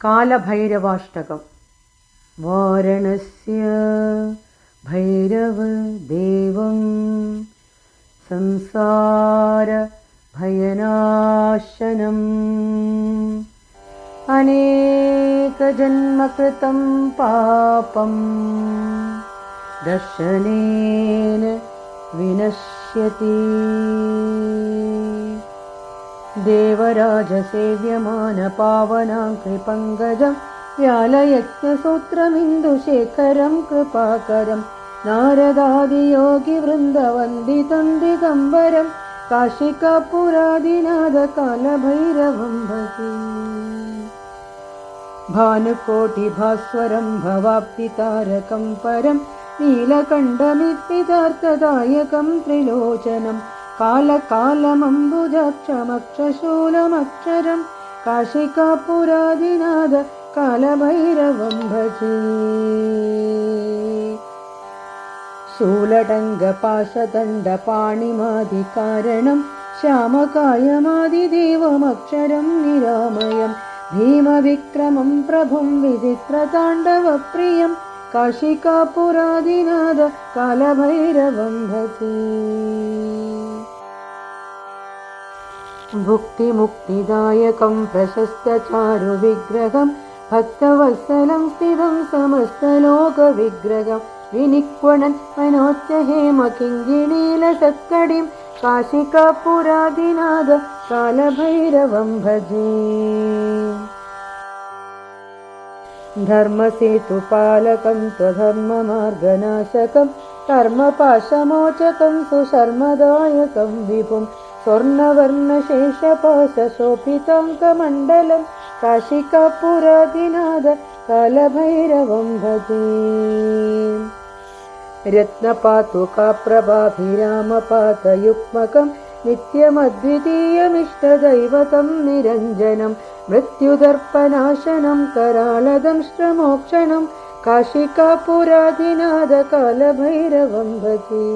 कालभैरवाष्टकम्। वारणस्य भैरवदेवं संसारभयनाशनम् अनेकजन्मकृतं पापं दर्शनेन विनश्यति। देवराजसेव्यमानपावनाङ्घ्रिपङ्कजं व्यालयज्ञसूत्रमिन्दुशेखरं कृपाकरं नारदादियोगिवृन्दवन्दितं दिगम्बरं काशिकापुरादिनाथकालभैरवं भजे। भानुकोटिभास्वरं भवाब्धितारकं परं नीलकण्ठमित्पितार्थदायकं त्रिलोचनं कालकालमम्बुजाक्षमक्षशूलमक्षरं काशिकापुरादिनाथ कालभैरवं भजे। शूलटङ्गपाशदण्डपाणिमादिकारणं श्यामकायमादिदेवमक्षरं निरामयं भीमविक्रमं प्रभुं विचित्रताण्डवप्रियं काशिकापुरादिनाथ कालभैरवं भजे। भुक्तिमुक्तिदायकं प्रशस्तचारुविग्रहं भक्तवत्सलं स्थितं समस्तलोकविग्रहं विनिक्वणन् मनोज्जहेमकिङ्गिणीलसत्कडिं काशिकापुरादिनाथ कालभैरवं भजे। धर्मसेतुपालकं त्वधर्ममार्गनाशकं कर्मपाशमोचकं सुशर्मदायकं विभुं स्वर्णवर्णशेषपाशशोभिताङ्कमण्डलं काशिकापुरादिनाथ कालभैरवं भजे। रत्नपातुकाप्रभाभिरामपादयुग्मकं नित्यमद्वितीयमिष्टदैवतं निरञ्जनं मृत्युदर्पनाशनं करालदंष्ट्रमोक्षणं काशिकापुरादिनाथ कालभैरवं भजे।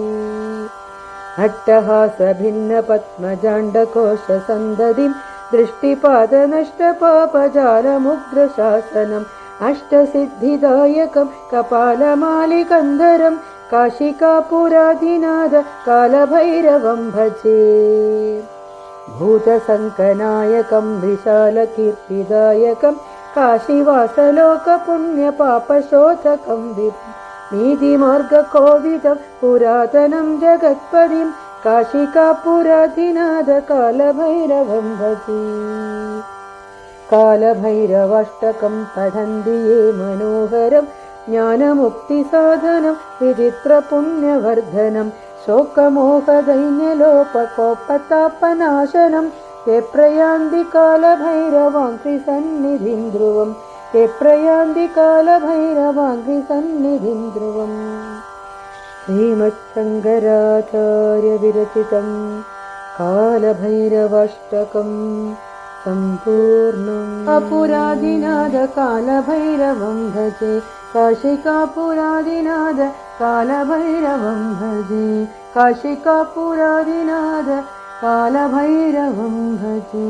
अट्टहासभिन्नपद्मजाण्डकोशसन्दधिं दृष्टिपादनष्टपापजालमुग्रशासनम् अष्टसिद्धिदायकं कपालमालिकन्धरं काशिकापुरादिनाथ कालभैरवं भजे। भूतसङ्कनायकं विशालकीर्तिदायकं काशीवासलोकपुण्यपापशोधकं नीतिमार्गकोविदं पुरातनं जगत्पदिं काशिकापुरादिनाथ कालभैरवं भजे। कालभैरवाष्टकं पठन्ति ये मनोहरं ज्ञानमुक्तिसाधनं विचित्रपुण्यवर्धनं शोकमोहदैन्यलोपकोपतापनाशनं ते प्रयान्ति कालभैरवाङ्घ्रिसन्निधिं ध्रुवं ते प्रयान्ति कालभैरवाङ्घ्रिसन्निधिं ध्रुवम्। श्रीमच्छङ्कराचार्यविरचितं कालभैरवाष्टकं सम्पूर्णम्। अपुरादिनाथ कालभैरवं भजे। काशिकापुरादिनाथ कालभैरवं भजे। काशिकापुरादिनाथ कालभैरवं भजे।